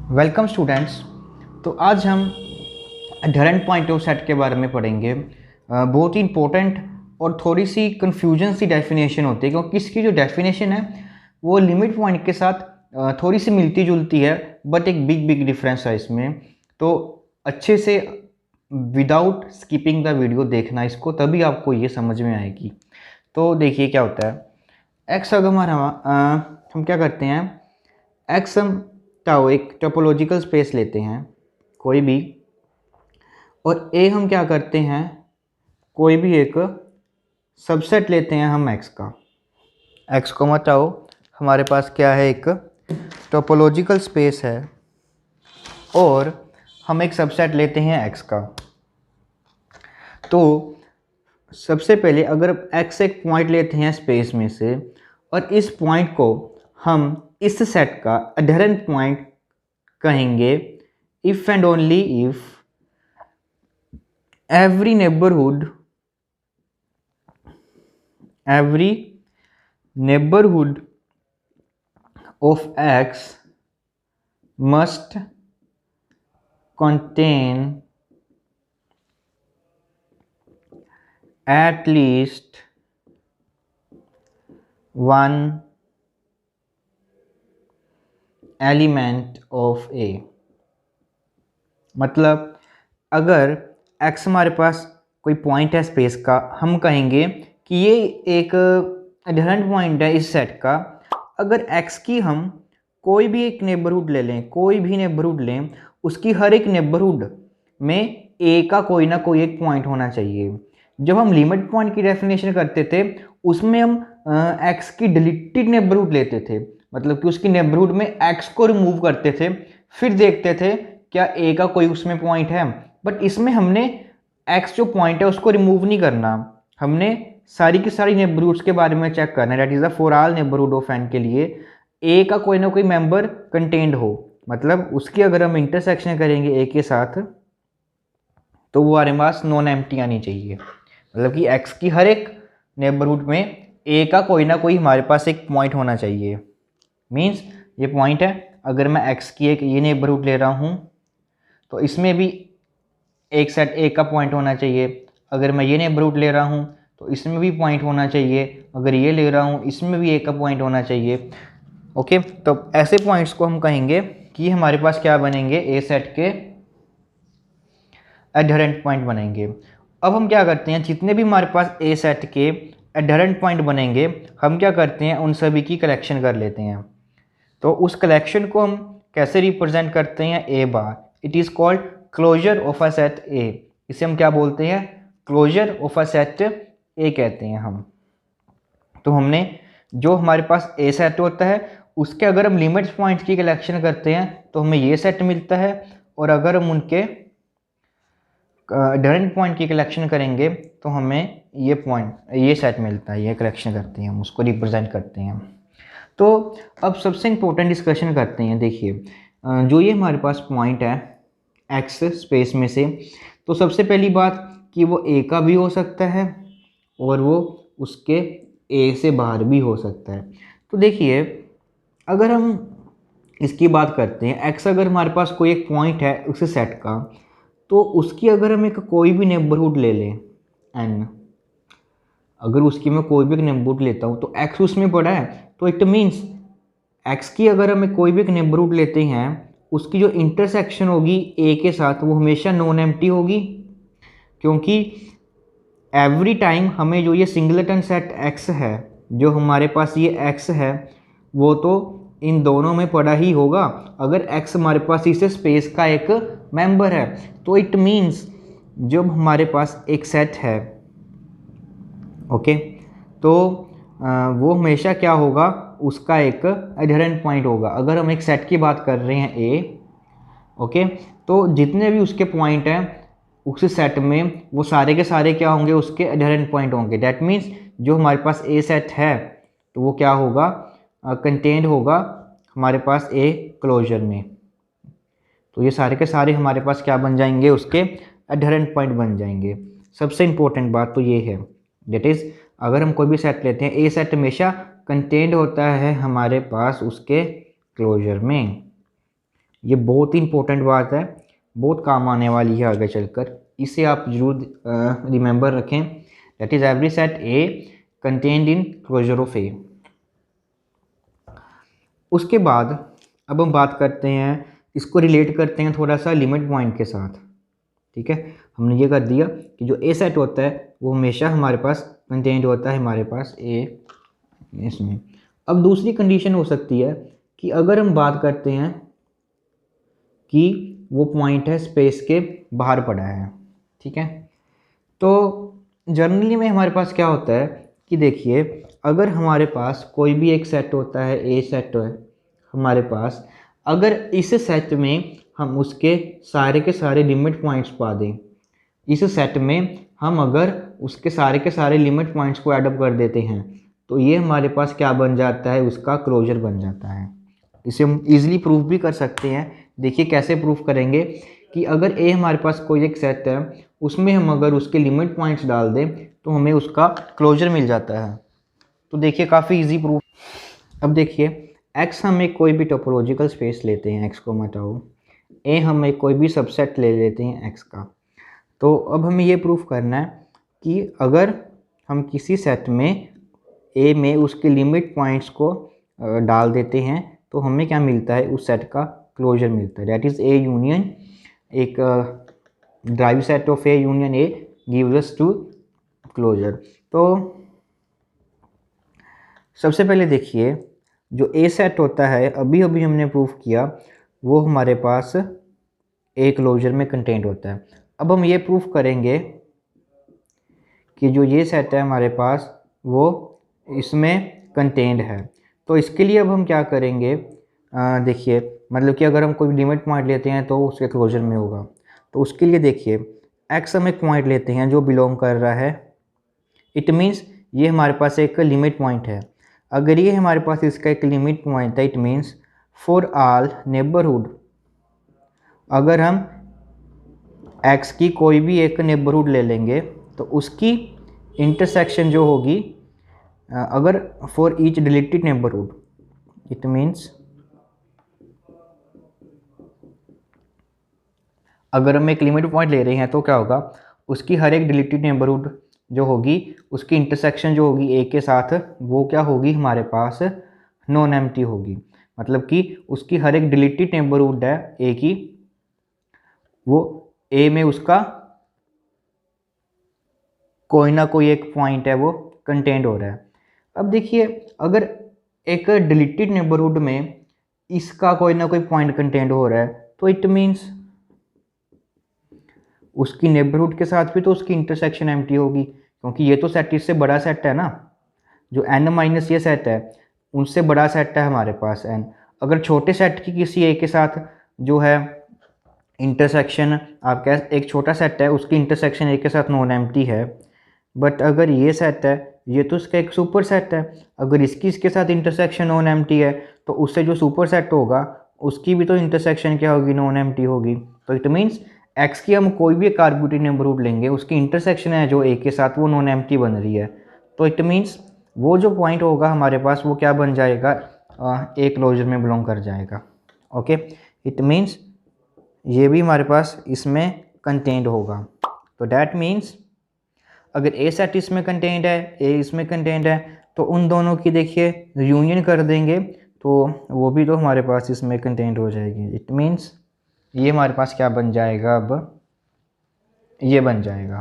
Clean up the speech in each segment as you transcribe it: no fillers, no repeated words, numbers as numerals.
Welcome students. तो आज हम एडहेरेंट पॉइंट ऑफ सेट के बारे में पढ़ेंगे। बहुत ही इंपॉर्टेंट और थोड़ी सी कन्फ्यूजन सी डेफिनेशन होती है, क्योंकि इसकी जो डेफिनेशन है वो लिमिट पॉइंट के साथ थोड़ी सी मिलती जुलती है, बट एक बिग डिफरेंस है इसमें। तो अच्छे से विदाउट स्किपिंग द वीडियो देखना इसको, तभी आपको ये समझ में आएगी। तो देखिए क्या होता है। एक्स अगर हमारा हम क्या करते हैं, एक्स हम टाओ एक टोपोलॉजिकल स्पेस लेते हैं कोई भी, और ए हम क्या करते हैं, कोई भी एक सबसेट लेते हैं हम एक्स का। एक्स को मताओ हमारे पास क्या है, एक टोपोलॉजिकल स्पेस है, और हम एक सबसेट लेते हैं एक्स का। तो सबसे पहले अगर एक्स एक पॉइंट लेते हैं स्पेस में से, और इस पॉइंट को हम इस सेट का एडहेरेंट पॉइंट कहेंगे if and only if every neighborhood of x must contain at least one element of a। मतलब अगर x हमारे पास कोई पॉइंट है स्पेस का, हम कहेंगे कि ये एक एडहेरेंट पॉइंट है इस सेट का। अगर x की हम कोई भी एक नेबरहुड ले लें, कोई भी नेबरहुड लें, उसकी हर एक नेबरहुड में a का कोई ना कोई एक पॉइंट होना चाहिए। जब हम लिमिट पॉइंट की डेफिनेशन करते थे, उसमें हम x की डिलीटेड नेबरहुड लेते थे, मतलब कि उसकी नेबरहुड में x को रिमूव करते थे, फिर देखते थे क्या a का कोई उसमें पॉइंट है। बट इसमें हमने x जो पॉइंट है उसको रिमूव नहीं करना, हमने सारी की सारी नेबरहुड्स के बारे में चेक करना है। That is the for all neighbourhood of n के लिए a का कोई ना कोई मेंबर कंटेन्ड हो, मतलब उसकी अगर हम इंटरसेक्शन करेंगे a के साथ, तो वो हमारे पास नॉन एम्प्टी आनी चाहिए। मतलब कि x की हर एक नेबरहुड में a का कोई ना कोई हमारे पास एक पॉइंट होना चाहिए। मीन्स ये पॉइंट है, अगर मैं x की एक ये नेबरहुड ले रहा हूँ, तो इसमें भी एक सेट ए का पॉइंट होना चाहिए। अगर मैं ये नेबरहुड ले रहा हूँ तो इसमें भी पॉइंट होना चाहिए। अगर ये ले रहा हूँ इसमें भी ए का पॉइंट होना चाहिए। ओके, तो ऐसे पॉइंट्स को हम कहेंगे कि हमारे पास क्या बनेंगे, ए सेट के एडहेरेंट पॉइंट बनेंगे। अब हम क्या करते हैं, जितने भी हमारे पास ए सेट के एडहेरेंट पॉइंट बनेंगे, हम क्या करते हैं, उन सभी की कलेक्शन कर लेते हैं। तो उस कलेक्शन को हम कैसे रिप्रेजेंट करते हैं, A bar. It is called closure of a set A. इसे हम क्या बोलते हैं, closure of a set A कहते हैं हम। तो हमने जो हमारे पास ए सेट होता है उसके अगर हम लिमिट्स पॉइंट्स की कलेक्शन करते हैं तो हमें ये सेट मिलता है, और अगर हम उनके एडहेरेंट पॉइंट की कलेक्शन करेंगे तो हमें ये पॉइंट, ये सेट मिलता है। ये कलेक्शन करते हैं हम, उसको रिप्रेजेंट करते हैं। तो अब सबसे इम्पोर्टेंट डिस्कशन करते हैं। देखिए जो ये हमारे पास पॉइंट है एक्स स्पेस में से, तो सबसे पहली बात कि वो ए का भी हो सकता है और वो उसके ए से बाहर भी हो सकता है। तो देखिए अगर हम इसकी बात करते हैं, एक्स अगर हमारे पास कोई एक पॉइंट है उस सेट का, तो उसकी अगर हम एक कोई भी नेबरहुड ले लें एन, अगर उसकी मैं कोई भी एक नेबरहुड लेता हूँ तो एक्स उसमें पड़ा है, तो इट मीन्स एक्स की अगर हमें कोई भी एक नेबरहुड लेते हैं, उसकी जो इंटरसेक्शन होगी ए के साथ वो हमेशा नॉन एम्प्टी होगी। क्योंकि एवरी टाइम हमें जो ये सिंगलेटन सेट एक्स है, जो हमारे पास ये एक्स है, वो तो इन दोनों में पड़ा ही होगा। अगर एक्स हमारे पास इस स्पेस का एक मेंबर है, तो इट मीन्स जब हमारे पास एक सेट है, ओके, तो वो हमेशा क्या होगा, उसका एक एडहेरेंट पॉइंट होगा। अगर हम एक सेट की बात कर रहे हैं ए, ओके, तो जितने भी उसके पॉइंट हैं उस सेट में वो सारे के सारे क्या होंगे, उसके एडहेरेंट पॉइंट होंगे। दैट मीन्स जो हमारे पास ए सेट है तो वो क्या होगा, कंटेन्ड होगा हमारे पास ए क्लोजर में। तो ये सारे के सारे हमारे पास क्या बन जाएंगे, उसके एडहेरेंट पॉइंट बन जाएंगे। सबसे इंपॉर्टेंट बात तो ये है, दैट इज़ अगर हम कोई भी सेट लेते हैं, ए सेट हमेशा कंटेन्ड होता है हमारे पास उसके क्लोजर में। ये बहुत ही इंपॉर्टेंट बात है, बहुत काम आने वाली है आगे चलकर, इसे आप जरूर रिमेंबर रखें। That is every set A contained in closure of A. उसके बाद अब हम बात करते हैं, इसको रिलेट करते हैं थोड़ा सा लिमिट पॉइंट के साथ। ठीक है, हमने ये कर दिया कि जो ए सेट होता है वो हमेशा हमारे पास कंटेन्ड होता है हमारे पास ए इसमें। अब दूसरी कंडीशन हो सकती है कि अगर हम बात करते हैं कि वो पॉइंट है स्पेस के बाहर पड़ा है। ठीक है, तो जनरली में हमारे पास क्या होता है कि देखिए, अगर हमारे पास कोई भी एक सेट होता है, ए सेट है हमारे पास, अगर इस सेट में हम उसके सारे के सारे लिमिट पॉइंट्स पा दें, इस सेट में हम अगर उसके सारे के सारे लिमिट पॉइंट्स को ऐड अप कर देते हैं, तो ये हमारे पास क्या बन जाता है, उसका क्लोजर बन जाता है। इसे हम इजीली प्रूफ भी कर सकते हैं। देखिए कैसे प्रूफ करेंगे कि अगर ए हमारे पास कोई एक सेट है, उसमें हम अगर उसके लिमिट पॉइंट्स डाल दें तो हमें उसका क्लोजर मिल जाता है। तो देखिए काफ़ी इजी प्रूफ। अब देखिए, एक्स हम एक कोई भी टोपोलॉजिकल स्पेस लेते हैं, एक्स को मटाओ, ए हम एक कोई भी सबसेट ले लेते हैं एक्स का। तो अब हमें ये प्रूफ करना है कि अगर हम किसी सेट में ए में उसके लिमिट पॉइंट्स को डाल देते हैं तो हमें क्या मिलता है, उस सेट का क्लोजर मिलता है। दैट इज़ ए यूनियन, एक drive set of a union a gives us to closure. तो सबसे पहले देखिए, जो ए सेट होता है अभी अभी हमने प्रूफ किया, वो हमारे पास ए क्लोजर में कंटेंट होता है। अब हम ये प्रूफ करेंगे कि जो ये सेट है हमारे पास वो इसमें कंटेंट है। तो इसके लिए अब हम क्या करेंगे, देखिए मतलब कि अगर हम कोई लिमिट पॉइंट लेते हैं तो उसके क्लोजर में होगा। तो उसके लिए देखिए, एक्स हम एक पॉइंट लेते हैं जो बिलोंग कर रहा है, इट मीन्स ये हमारे पास एक लिमिट पॉइंट है। अगर ये हमारे पास इसका एक लिमिट पॉइंट है, it means for all neighbourhood, अगर हम एक्स की कोई भी एक नेबरहुड ले लेंगे तो उसकी इंटरसेक्शन जो होगी, अगर for each deleted neighbourhood, it means अगर हम एक लिमिट पॉइंट ले रहे हैं तो क्या होगा, उसकी हर एक डिलीटेड नेबरहुड जो होगी उसकी इंटरसेक्शन जो होगी ए के साथ, वो क्या होगी हमारे पास नॉन एम्प्टी होगी। मतलब कि उसकी हर एक डिलीटेड नेबरहुड है ए की, वो ए में उसका कोई ना कोई एक पॉइंट है वो कंटेंट हो रहा है। अब देखिए, अगर एक डिलीटेड नेबरहुड में इसका कोई ना कोई पॉइंट कंटेंट हो रहा है तो इट मीन्स उसकी नेबरहुड के साथ भी तो उसकी इंटरसेक्शन एम्प्टी होगी, क्योंकि ये तो सेट इससे बड़ा सेट है ना, जो n माइनस ये सेट है उनसे बड़ा सेट है हमारे पास n। अगर छोटे सेट की किसी ए के साथ जो है इंटरसेक्शन, आप कह एक छोटा सेट है उसकी इंटरसेक्शन ए के साथ नॉन एम्प्टी है, बट अगर ये सेट है ये तो इसका एक सुपर सेट है, अगर इसकी इसके साथ इंटरसेक्शन नॉन एम्प्टी है तो उससे जो सुपर सेट होगा उसकी भी तो इंटरसेक्शन क्या होगी, नॉन एम्प्टी होगी। तो इट मीन्स एक्स की हम कोई भी एक आर्बिट्रेरी नेबरहुड लेंगे, उसकी इंटरसेक्शन है जो ए के साथ वो नॉन एम्प्टी बन रही है, तो इट मीन्स वो जो पॉइंट होगा हमारे पास वो क्या बन जाएगा, ए क्लोजर में बिलोंग कर जाएगा। ओके, इट मीन्स ये भी हमारे पास इसमें कंटेंट होगा। तो डैट मीन्स अगर ए सेट इसमें कंटेंट है, ए इसमें कंटेंट है, तो उन दोनों की देखिए यूनियन कर देंगे तो वो भी तो हमारे पास इसमें कंटेंट हो जाएगी। इट मीन्स ये हमारे पास क्या बन जाएगा, अब ये बन जाएगा।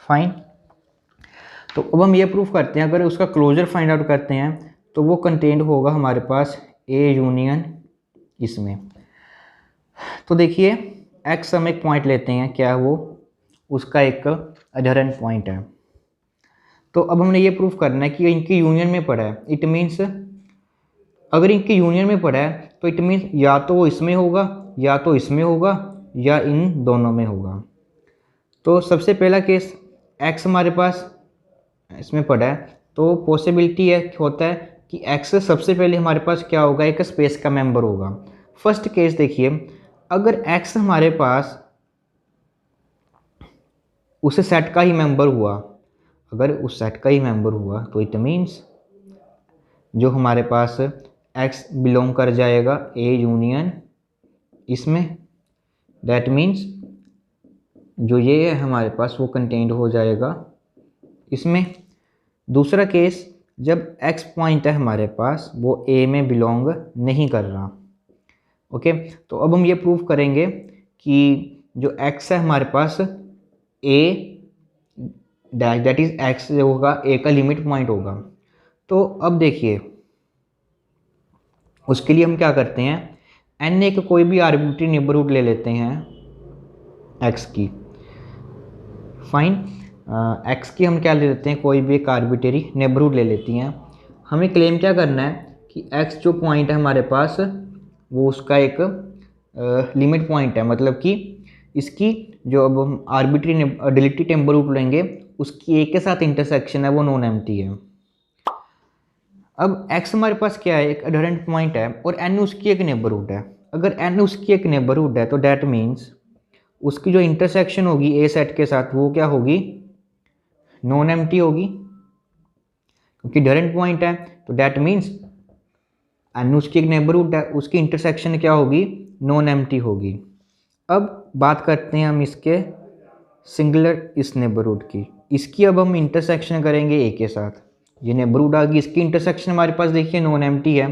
फाइन। तो अब हम ये प्रूफ करते हैं, अगर उसका क्लोजर फाइंड आउट करते हैं तो वो कंटेंट होगा हमारे पास ए यूनियन इसमें। तो देखिए, एक्स हम एक पॉइंट लेते हैं, क्या वो उसका एक अडहेरेंट पॉइंट है। तो अब हमने ये प्रूफ करना है कि इनकी यूनियन में पड़ा है। इट मीन्स अगर इनकी यूनियन में पड़ा है तो इट मीन्स या तो वो इसमें होगा, या तो इसमें होगा, या इन दोनों में होगा। तो सबसे पहला केस, एक्स हमारे पास इसमें पड़ा है, तो पॉसिबिलिटी है होता है कि एक्स सबसे पहले हमारे पास क्या होगा, एक स्पेस का मेंबर होगा। फर्स्ट केस देखिए, अगर एक्स हमारे पास उस सेट का ही मेंबर हुआ, अगर उस सेट का ही मेंबर हुआ तो इट मीन्स जो हमारे पास एक्स बिलोंग कर जाएगा ए यूनियन इसमें, दैट मीन्स जो ये है हमारे पास वो कंटेंड हो जाएगा इसमें। दूसरा केस, जब एक्स पॉइंट है हमारे पास वो ए में बिलोंग नहीं कर रहा। ओके, तो अब हम ये प्रूव करेंगे कि जो एक्स है हमारे पास ए डैश दैट इज एक्स जो होगा ए का लिमिट पॉइंट होगा। तो अब देखिए उसके लिए हम क्या करते हैं, एन ए का कोई भी आर्बिट्री नेबरहुड ले लेते हैं एक्स की। फाइन, एक्स की हम क्या ले लेते हैं, कोई भी एक आर्बिट्री नेबरहुड ले लेती हैं। हमें क्लेम क्या करना है कि एक्स जो पॉइंट है हमारे पास वो उसका एक लिमिट पॉइंट है, मतलब कि इसकी जो अब हम आर्बिट्री डिलीटरी नेबरहुड लेंगे उसकी ए के साथ इंटरसेक्शन है वो नॉन एम्प्टी है। अब x हमारे पास क्या है, एक एडहेरेंट पॉइंट है और n उसकी एक नेबरहुड है। अगर n उसकी एक नेबरहुड है तो डैट मीन्स उसकी जो इंटरसेक्शन होगी ए सेट के साथ वो क्या होगी, नॉन एम्प्टी होगी, क्योंकि एडहेरेंट पॉइंट है। तो डैट मीन्स n उसकी एक नेबरहुड है, उसकी इंटरसेक्शन क्या होगी, नॉन एम्प्टी होगी। अब बात करते हैं हम इसके सिंगुलर इस नेबरहुड की। इसकी अब हम इंटरसेक्शन करेंगे ए के साथ, ये नेबरहुड आ गई, इसकी इंटरसेक्शन हमारे पास देखिए नॉन एम्प्टी है।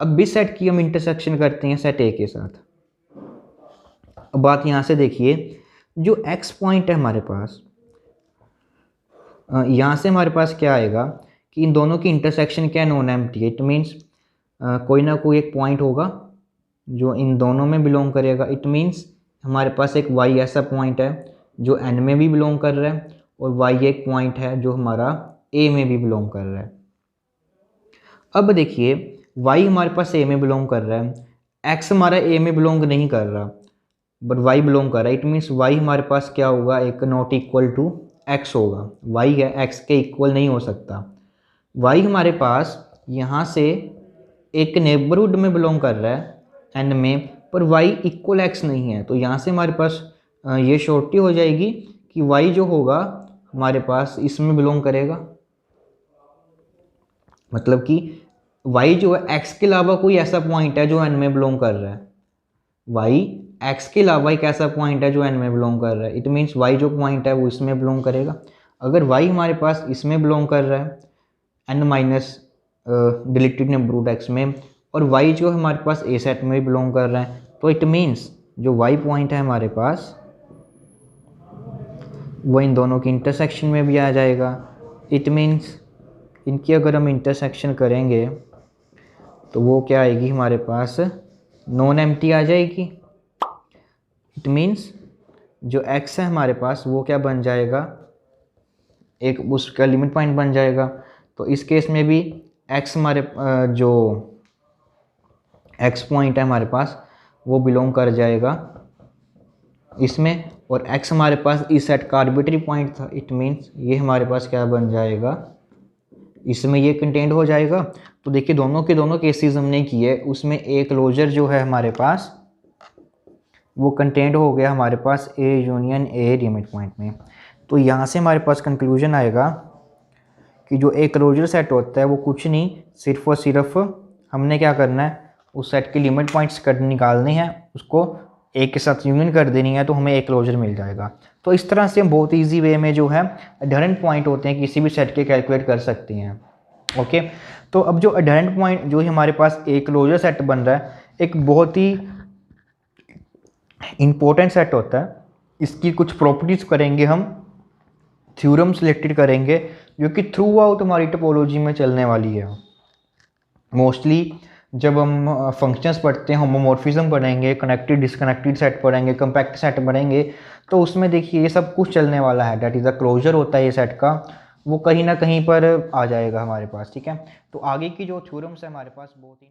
अब इस सेट की हम इंटरसेक्शन करते हैं सेट ए के साथ। अब बात यहाँ से देखिए, जो एक्स पॉइंट है हमारे पास, यहाँ से हमारे पास क्या आएगा कि इन दोनों की इंटरसेक्शन क्या है, नॉन एम्प्टी है। इट मीन्स कोई ना कोई एक पॉइंट होगा जो इन दोनों में बिलोंग करेगा। इट मीन्स हमारे पास एक वाई ऐसा पॉइंट है जो एन में भी बिलोंग कर रहा है और वाई एक पॉइंट है जो हमारा ए में भी बिलोंग कर रहा है। अब देखिए y हमारे पास ए में बिलोंग कर रहा है, x हमारा ए में बिलोंग नहीं कर रहा बट y बिलोंग कर रहा है। इट मीन्स y हमारे पास क्या होगा, एक नॉट इक्वल टू x होगा। y है x के इक्वल नहीं हो सकता। y हमारे पास यहाँ से एक नेबरहुड में बिलोंग कर रहा है n में, पर y इक्वल x नहीं है। तो यहाँ से हमारे पास ये श्योरिटी हो जाएगी कि y जो होगा हमारे पास इसमें बिलोंग करेगा, मतलब कि y जो है x के अलावा कोई ऐसा पॉइंट है जो n में बिलोंग कर रहा है। y x के अलावा एक ऐसा पॉइंट है जो n में बिलोंग कर रहा है। इट मीन्स y जो पॉइंट है वो इसमें बिलोंग करेगा। अगर y हमारे पास इसमें बिलोंग कर रहा है n minus deleted neighbourhood x में, और y जो हमारे पास ए सेट में बिलोंग कर रहा है, तो इट मीन्स जो y पॉइंट है हमारे पास वो इन दोनों की इंटरसेक्शन में भी आ जाएगा। इट मीन्स इनकी अगर हम इंटरसेक्शन करेंगे तो वो क्या आएगी हमारे पास, नॉन एम्प्टी आ जाएगी। इट मीन्स जो x है हमारे पास वो क्या बन जाएगा, एक उसका लिमिट पॉइंट बन जाएगा। तो इस केस में भी x हमारे जो x पॉइंट है हमारे पास वो बिलोंग कर जाएगा इसमें, और x हमारे पास इस सेट का आर्बिट्री पॉइंट था। इट मीन्स ये हमारे पास क्या बन जाएगा, इसमें ये कंटेंट हो जाएगा। तो देखिए दोनों के दोनों केसेस हमने किए, उसमें एक क्लोजर जो है हमारे पास वो कंटेंट हो गया हमारे पास A union A limit point में। तो यहाँ से हमारे पास कंक्लूजन आएगा कि जो एक क्लोजर सेट होता है वो कुछ नहीं, सिर्फ और सिर्फ हमने क्या करना है, उस सेट के लिमिट पॉइंट्स निकालने हैं, उसको एक के साथ यूनियन कर देनी है, तो हमें एक क्लोजर मिल जाएगा। तो इस तरह से हम बहुत इजी वे में जो है एडहेरेंट पॉइंट होते हैं किसी भी सेट के कैलकुलेट कर सकते हैं। ओके, तो अब जो एडहेरेंट पॉइंट जो हमारे पास एक क्लोजर सेट बन रहा है, एक बहुत ही इम्पोर्टेंट सेट होता है। इसकी कुछ प्रॉपर्टीज़ करेंगे हम, थ्योरम सिलेक्टेड करेंगे जो कि थ्रू आउट हमारी टोपोलॉजी में चलने वाली है। मोस्टली जब हम फंक्शंस पढ़ते हैं, होमोमॉर्फिज्म पढ़ेंगे, कनेक्टेड डिसकनेक्टेड सेट पढ़ेंगे, कंपैक्ट सेट पढ़ेंगे, तो उसमें देखिए ये सब कुछ चलने वाला है। दैट इज़ अ क्लोजर होता है ये सेट का, वो कहीं ना कहीं पर आ जाएगा हमारे पास। ठीक है, तो आगे की जो थ्योरम्स है हमारे पास बहुत ही